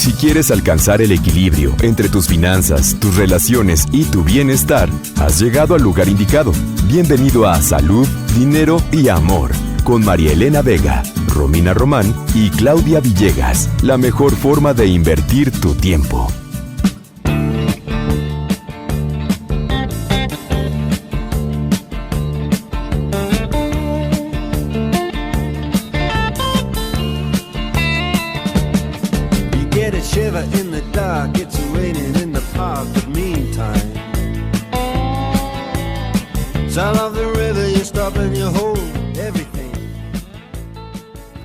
Si quieres alcanzar el equilibrio entre tus finanzas, tus relaciones y tu bienestar, has llegado al lugar indicado. Bienvenido a Salud, Dinero y Amor, con María Elena Vega, Romina Román y Claudia Villegas. La mejor forma de invertir tu tiempo. Shiver in the dark, it's raining in the park, but meantime, sound of the river, you stop and you hold everything.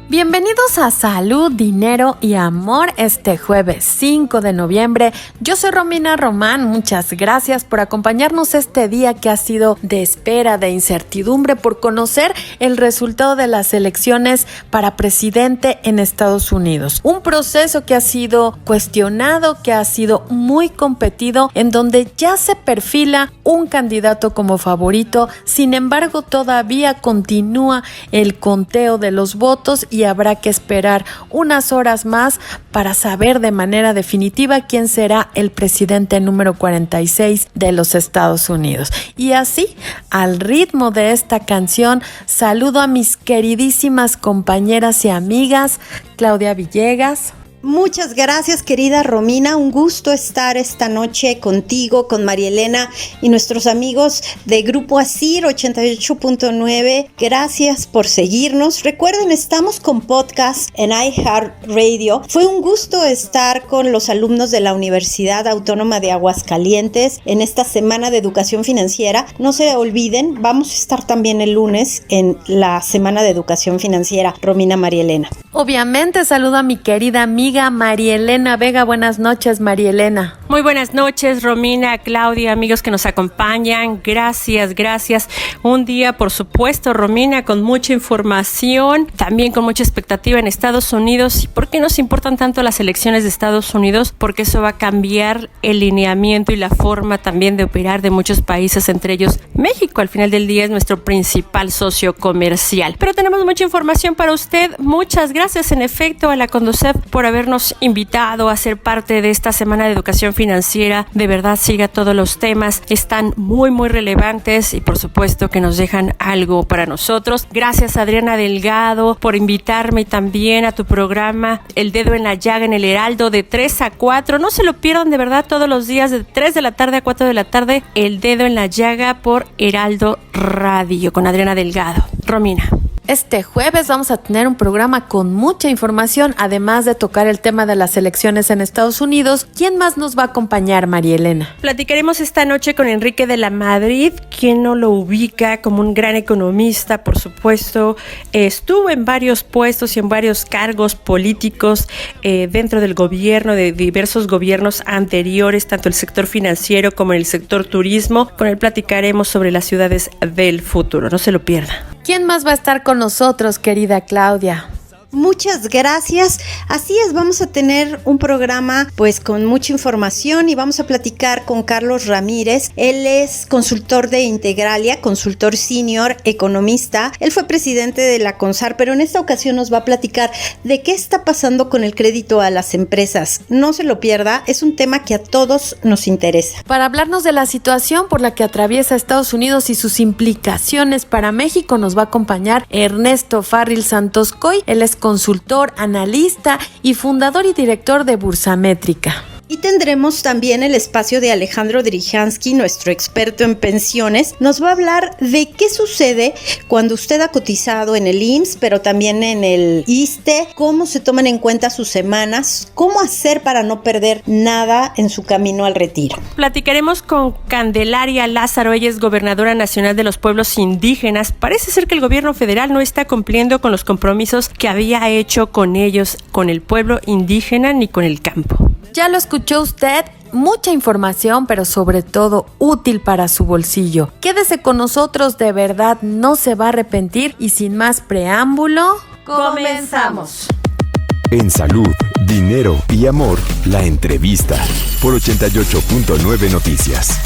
Bienvenidos a Salud, Dinero y Amor este jueves 5 de noviembre. Yo soy Romina Román, muchas gracias por acompañarnos este día que ha sido de espera, de incertidumbre por conocer el resultado de las elecciones para presidente en Estados Unidos. Un proceso que ha sido cuestionado, que ha sido muy competido, en donde ya se perfila un candidato como favorito. Sin embargo, todavía continúa el conteo de los votos y habrá que esperar unas horas más para saber de manera definitiva quién será el presidente número 46 de los Estados Unidos. Y así, al ritmo de esta canción, saludo a mis queridísimas compañeras y amigas, Claudia Villegas. Muchas gracias, querida Romina, un gusto estar esta noche contigo, con María Elena y nuestros amigos de Grupo ASIR 88.9. Gracias por seguirnos. Recuerden, estamos con podcast en iHeartRadio. Fue un gusto estar con los alumnos de la Universidad Autónoma de Aguascalientes en esta semana de educación financiera. No se olviden, vamos a estar también el lunes en la semana de educación financiera. Romina, María Elena. Obviamente, saludo a mi querida amiga María Elena Vega. Buenas noches, María Elena. Muy buenas noches, Romina, Claudia, amigos que nos acompañan. Gracias. Un día, por supuesto, Romina, con mucha información, también con mucha expectativa en Estados Unidos. ¿Y por qué nos importan tanto las elecciones de Estados Unidos? Porque eso va a cambiar el lineamiento y la forma también de operar de muchos países, entre ellos México. Al final del día es nuestro principal socio comercial. Pero tenemos mucha información para usted. Muchas gracias, en efecto, a la Conducef por habernos invitado a ser parte de esta semana de educación financiera. De verdad, siga todos los temas, están muy relevantes y por supuesto que nos dejan algo para nosotros. Gracias, Adriana Delgado, por invitarme también a tu programa El Dedo en la Llaga en el Heraldo de 3 a 4. No se lo pierdan, de verdad, todos los días de 3 de la tarde a 4 de la tarde, El Dedo en la Llaga por Heraldo Radio con Adriana Delgado. Romina. Este jueves vamos a tener un programa con mucha información, además de tocar el tema de las elecciones en Estados Unidos. ¿Quién más nos va a acompañar, María Elena? Platicaremos esta noche con Enrique de la Madrid, quien no lo ubica como un gran economista, por supuesto. Estuvo en varios puestos y en varios cargos políticos dentro del gobierno, de diversos gobiernos anteriores, tanto el sector financiero como en el sector turismo. Con él platicaremos sobre las ciudades del futuro. No se lo pierda. ¿Quién más va a estar con nosotros, querida Claudia? Muchas gracias. Así es, vamos a tener un programa pues con mucha información y vamos a platicar con Carlos Ramírez. Él es consultor de Integralia, consultor senior, economista. Él fue presidente de la CONSAR, pero en esta ocasión nos va a platicar de qué está pasando con el crédito a las empresas. No se lo pierda, es un tema que a todos nos interesa. Para hablarnos de la situación por la que atraviesa Estados Unidos y sus implicaciones para México, nos va a acompañar Ernesto Farril Santos Coy. Él es consultor, analista y fundador y director de Bursamétrica. Y tendremos también el espacio de Alejandro Dirijansky, nuestro experto en pensiones. Nos va a hablar de qué sucede cuando usted ha cotizado en el IMSS, pero también en el ISSSTE, cómo se toman en cuenta sus semanas, cómo hacer para no perder nada en su camino al retiro. Platicaremos con Candelaria Lázaro, ella es gobernadora nacional de los pueblos indígenas. Parece ser que el gobierno federal no está cumpliendo con los compromisos que había hecho con ellos, con el pueblo indígena ni con el campo. Ya lo escuchó usted, mucha información, pero sobre todo útil para su bolsillo. Quédese con nosotros, de verdad no se va a arrepentir y sin más preámbulo, comenzamos. En Salud, Dinero y Amor, la entrevista por 88.9 Noticias.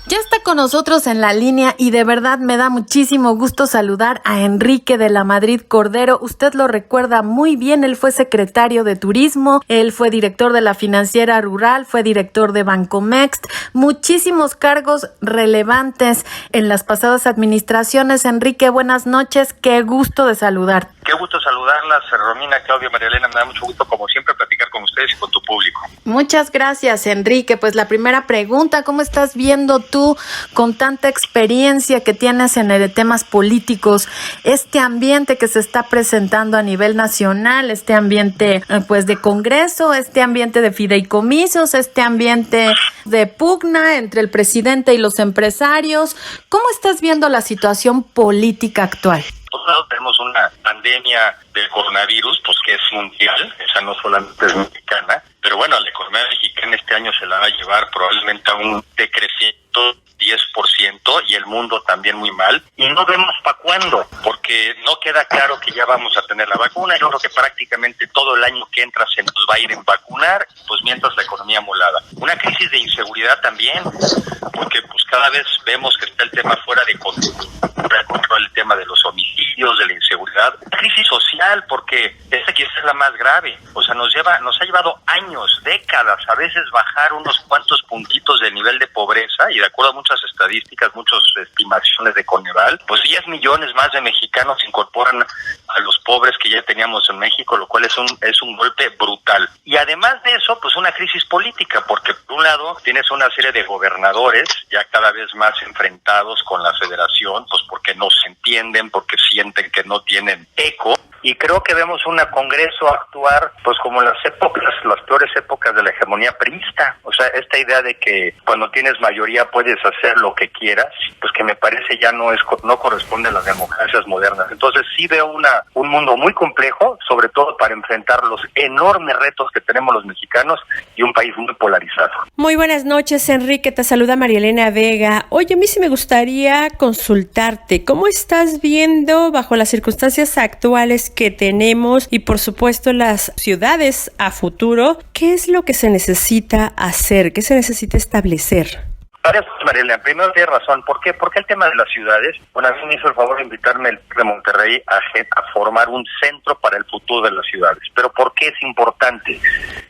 Ya está con nosotros en la línea y de verdad me da muchísimo gusto saludar a Enrique de la Madrid Cordero. Usted lo recuerda muy bien, él fue secretario de Turismo, él fue director de la Financiera Rural, fue director de Bancomext, muchísimos cargos relevantes en las pasadas administraciones. Enrique, buenas noches, qué gusto de saludarte. Qué gusto saludarlas, Romina, Claudia, María Elena, me da mucho gusto como siempre platicar con ustedes y con tu público. Muchas gracias, Enrique. Pues la primera pregunta, ¿cómo estás viendo tú con tanta experiencia que tienes en el temas políticos, este ambiente que se está presentando a nivel nacional, este ambiente pues de Congreso, este ambiente de fideicomisos, este ambiente de pugna entre el presidente y los empresarios? ¿Cómo estás viendo la situación política actual? Por un lado tenemos una pandemia del coronavirus, pues que es mundial, esa no solamente es mexicana, pero bueno, la economía mexicana este año se la va a llevar probablemente a un decrecimiento 10% y el mundo también muy mal, y no vemos para cuándo, porque no queda claro que ya vamos a tener la vacuna. Yo creo que prácticamente todo el año que entra se nos va a ir en vacunar, pues mientras la economía molada. Una crisis de inseguridad también, porque pues cada vez vemos que está el tema fuera de control, el tema de los homicidios, de la inseguridad. Crisis social, porque esta quizás es la más grave, o sea, nos ha llevado años, décadas, a veces bajar unos cuantos puntitos del nivel de pobreza, y de acuerdo a muchas estadísticas, muchas estimaciones de Coneval, pues 10 millones más de mexicanos se incorporan a los pobres que ya teníamos en México, lo cual es un golpe brutal. Y además de eso, pues una crisis política, porque por un lado tienes una serie de gobernadores ya cada vez más enfrentados con la federación, pues porque no se entienden, porque sienten que no tienen eco. Y creo que vemos un Congreso actuar pues como en las peores épocas de la hegemonía priista. O sea, esta idea de que cuando tienes mayoría puedes hacer lo que quieras, pues que me parece ya no corresponde a las democracias modernas. Entonces sí veo un mundo muy complejo, sobre todo para enfrentar los enormes retos que tenemos los mexicanos y un país muy polarizado. Muy buenas noches, Enrique, te saluda María Elena Vega. Oye, a mí sí me gustaría consultarte, ¿cómo estás viendo bajo las circunstancias actuales que tenemos y por supuesto las ciudades a futuro? ¿Qué es lo que se necesita hacer? ¿Qué se necesita establecer? Varias cosas, Mariela. Primero tienes razón. ¿Por qué? Porque el tema de las ciudades, bueno, a mí me hizo el favor de invitarme el de Monterrey a formar un centro para el futuro de las ciudades. ¿Pero por qué es importante?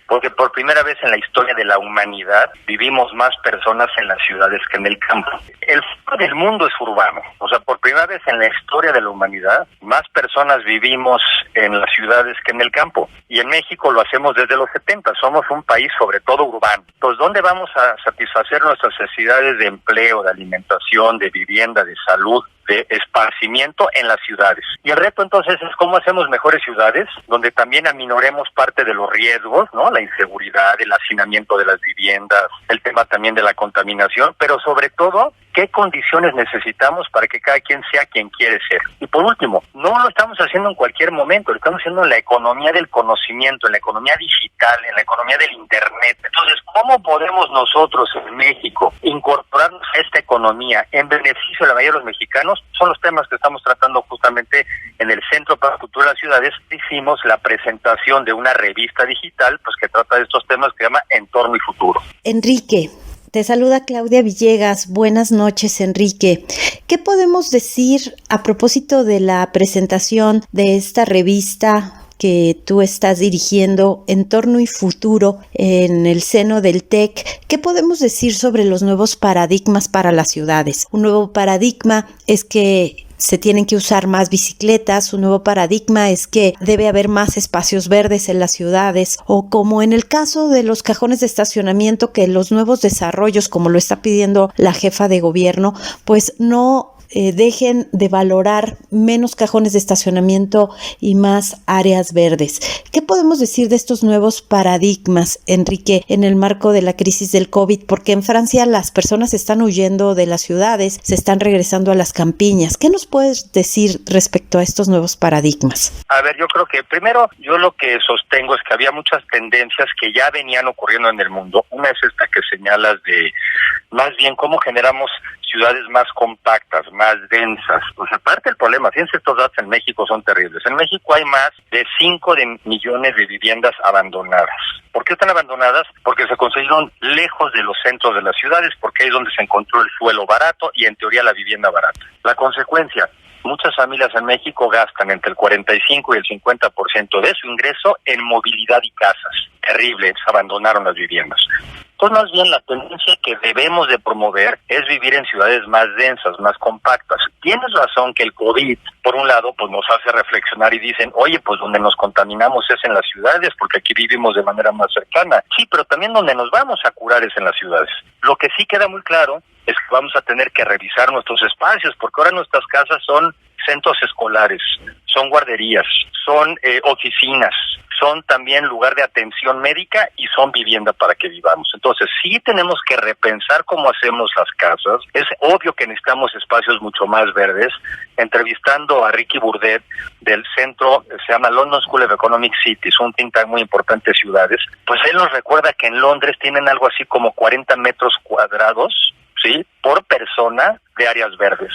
Porque por primera vez en la historia de la humanidad vivimos más personas en las ciudades que en el campo. El futuro del mundo es urbano. O sea, por primera vez en la historia de la humanidad, más personas vivimos en las ciudades que en el campo. Y en México lo hacemos desde los 70. Somos un país sobre todo urbano. Entonces, ¿dónde vamos a satisfacer nuestras necesidades de empleo, de alimentación, de vivienda, de salud, de esparcimiento en las ciudades? Y el reto entonces es cómo hacemos mejores ciudades, donde también aminoremos parte de los riesgos, ¿no? La inseguridad, el hacinamiento de las viviendas, el tema también de la contaminación, pero sobre todo, ¿qué condiciones necesitamos para que cada quien sea quien quiere ser? Y por último, no lo estamos haciendo en cualquier momento, lo estamos haciendo en la economía del conocimiento, en la economía digital, en la economía del Internet. Entonces, ¿cómo podemos nosotros en México incorporarnos a esta economía en beneficio de la mayoría de los mexicanos? Son los temas que estamos tratando justamente en el Centro para el Futuro de las Ciudades. Hicimos la presentación de una revista digital pues que trata de estos temas que se llama Entorno y Futuro. Enrique, te saluda Claudia Villegas. Buenas noches, Enrique. ¿Qué podemos decir a propósito de la presentación de esta revista que tú estás dirigiendo, Entorno y Futuro, en el seno del TEC? ¿Qué podemos decir sobre los nuevos paradigmas para las ciudades? Un nuevo paradigma es que se tienen que usar más bicicletas, un nuevo paradigma es que debe haber más espacios verdes en las ciudades, o como en el caso de los cajones de estacionamiento, que los nuevos desarrollos, como lo está pidiendo la jefa de gobierno, pues no dejen de valorar menos cajones de estacionamiento y más áreas verdes. ¿Qué podemos decir de estos nuevos paradigmas, Enrique, en el marco de la crisis del COVID? Porque en Francia las personas están huyendo de las ciudades, se están regresando a las campiñas. ¿Qué nos puedes decir respecto a estos nuevos paradigmas? A ver, yo creo que primero, yo lo que sostengo es que había muchas tendencias que ya venían ocurriendo en el mundo. Una es esta que señalas de más bien cómo generamos ciudades más compactas, más densas. Pues aparte el problema, fíjense, estos datos en México son terribles. En México hay más de 5 millones de viviendas abandonadas. ¿Por qué están abandonadas? Porque se construyeron lejos de los centros de las ciudades, porque ahí es donde se encontró el suelo barato y en teoría la vivienda barata. La consecuencia, muchas familias en México gastan entre el 45 y el 50% de su ingreso en movilidad y casas. Terrible, se abandonaron las viviendas. Entonces, más bien la tendencia que debemos de promover es vivir en ciudades más densas, más compactas. Tienes razón que el COVID, por un lado, pues nos hace reflexionar y dicen, oye, pues donde nos contaminamos es en las ciudades, porque aquí vivimos de manera más cercana. Sí, pero también donde nos vamos a curar es en las ciudades. Lo que sí queda muy claro es que vamos a tener que revisar nuestros espacios, porque ahora nuestras casas son centros escolares, son guarderías, son oficinas, son también lugar de atención médica y son vivienda para que vivamos. Entonces, sí tenemos que repensar cómo hacemos las casas. Es obvio que necesitamos espacios mucho más verdes. Entrevistando a Ricky Burdett del centro, se llama London School of Economic Cities, un think tank muy importante de ciudades, pues él nos recuerda que en Londres tienen algo así como 40 metros cuadrados, ¿sí?, por persona de áreas verdes.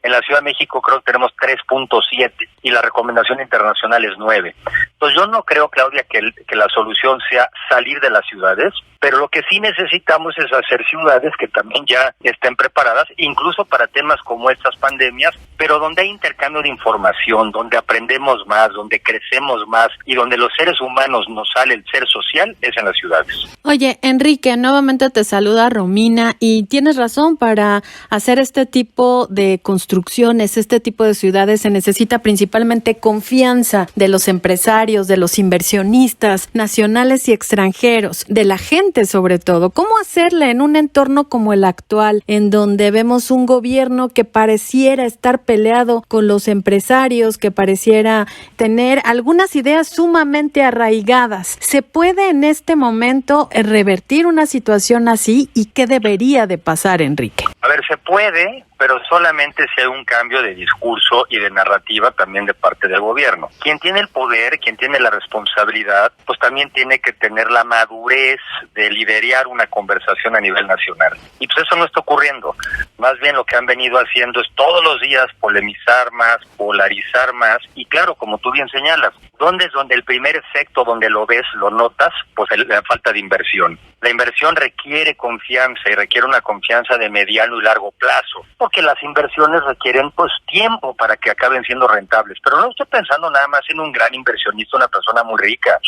En la Ciudad de México creo que tenemos 3.7 y la recomendación internacional es 9. Entonces yo no creo, Claudia, que la solución sea salir de las ciudades, pero lo que sí necesitamos es hacer ciudades que también ya estén preparadas, incluso para temas como estas pandemias, pero donde hay intercambio de información, donde aprendemos más, donde crecemos más y donde los seres humanos nos sale el ser social, es en las ciudades. Oye, Enrique, nuevamente te saluda Romina y tienes razón, para hacer este tipo de construcciones, este tipo de ciudades, se necesita principalmente confianza de los empresarios, de los inversionistas nacionales y extranjeros, de la gente sobre todo. ¿Cómo hacerle en un entorno como el actual, en donde vemos un gobierno que pareciera estar peleado con los empresarios, que pareciera tener algunas ideas sumamente arraigadas? ¿Se puede en este momento revertir una situación así y qué debería de pasar, Enrique? A ver, se puede, pero solamente si hay un cambio de discurso y de narrativa también de parte del gobierno. Quien tiene el poder, quien tiene la responsabilidad, pues también tiene que tener la madurez de liderar una conversación a nivel nacional. Y pues eso no está ocurriendo. Más bien lo que han venido haciendo es todos los días polemizar más, polarizar más. Y claro, como tú bien señalas, ¿dónde es donde el primer efecto, donde lo ves, lo notas? Pues la falta de inversión. La inversión requiere confianza y requiere una confianza de mediano y largo plazo, porque las inversiones requieren pues tiempo para que acaben siendo rentables. Pero no estoy pensando nada más en un gran inversionista, una persona muy rica.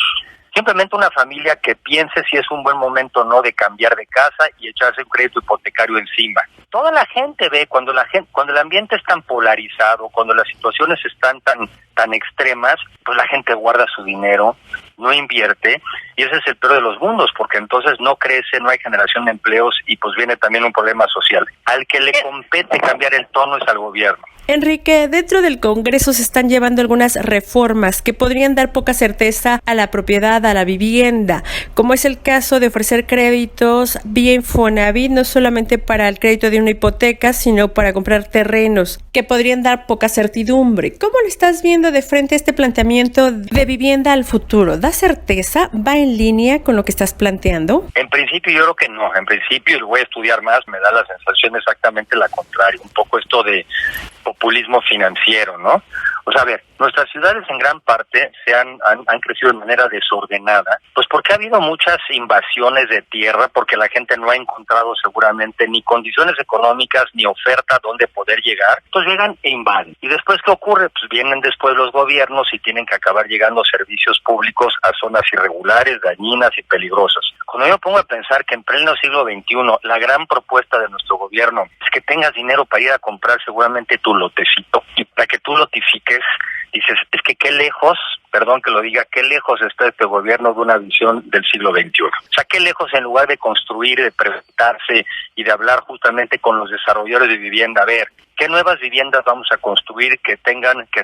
Simplemente una familia que piense si es un buen momento o no de cambiar de casa y echarse un crédito hipotecario encima. Toda la gente ve cuando el ambiente es tan polarizado, cuando las situaciones están tan extremas, pues la gente guarda su dinero, no invierte, y ese es el peor de los mundos, porque entonces no crece, no hay generación de empleos y pues viene también un problema social. Al que le compete cambiar el tono es al gobierno. Enrique, dentro del Congreso se están llevando algunas reformas que podrían dar poca certeza a la propiedad, a la vivienda, como es el caso de ofrecer créditos vía Infonavit, no solamente para el crédito de una hipoteca, sino para comprar terrenos, que podrían dar poca certidumbre. ¿Cómo lo estás viendo de frente a este planteamiento de vivienda al futuro? ¿Da certeza? ¿Va en línea con lo que estás planteando? En principio yo creo que no. En principio, lo voy a estudiar más, me da la sensación exactamente la contraria. Un poco esto de populismo financiero, ¿no? O sea, a ver, nuestras ciudades en gran parte han crecido de manera desordenada, pues porque ha habido muchas invasiones de tierra, porque la gente no ha encontrado seguramente ni condiciones económicas ni oferta donde poder llegar, pues llegan e invaden. ¿Y después qué ocurre? Pues vienen después los gobiernos y tienen que acabar llegando servicios públicos a zonas irregulares, dañinas y peligrosas. Cuando yo me pongo a pensar que en pleno siglo XXI la gran propuesta de nuestro gobierno es que tengas dinero para ir a comprar seguramente tu lotecito, y para que tú lotifiques, dices, es que qué lejos, perdón que lo diga, qué lejos está este gobierno de una visión del siglo XXI. O sea, qué lejos, en lugar de construir, de preguntarse y de hablar justamente con los desarrolladores de vivienda, a ver, ¿qué nuevas viviendas vamos a construir que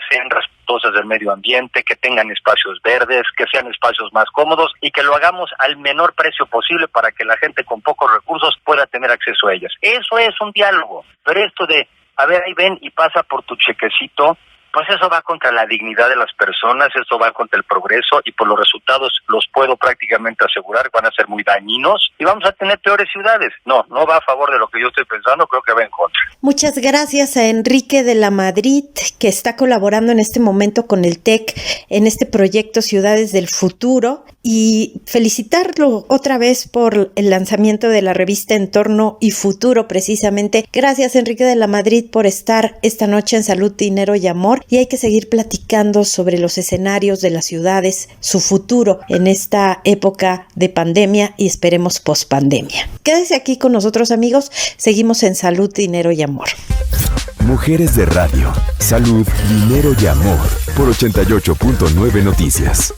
sean respetuosas del medio ambiente, que tengan espacios verdes, que sean espacios más cómodos y que lo hagamos al menor precio posible para que la gente con pocos recursos pueda tener acceso a ellas? Eso es un diálogo. Pero esto de, a ver, ahí ven y pasa por tu chequecito, pues eso va contra la dignidad de las personas, eso va contra el progreso, y por los resultados los puedo prácticamente asegurar, van a ser muy dañinos y vamos a tener peores ciudades. No va a favor de lo que yo estoy pensando, creo que va en contra. Muchas gracias a Enrique de la Madrid, que está colaborando en este momento con el TEC en este proyecto Ciudades del Futuro, y felicitarlo otra vez por el lanzamiento de la revista Entorno y Futuro, precisamente. Gracias, Enrique de la Madrid, por estar esta noche en Salud, Dinero y Amor, y hay que seguir platicando sobre los escenarios de las ciudades, su futuro en esta época de pandemia y esperemos pospandemia. Quédese aquí con nosotros, amigos, seguimos en Salud, Dinero y Amor. Mujeres de Radio, Salud, Dinero y Amor, por 88.9 Noticias.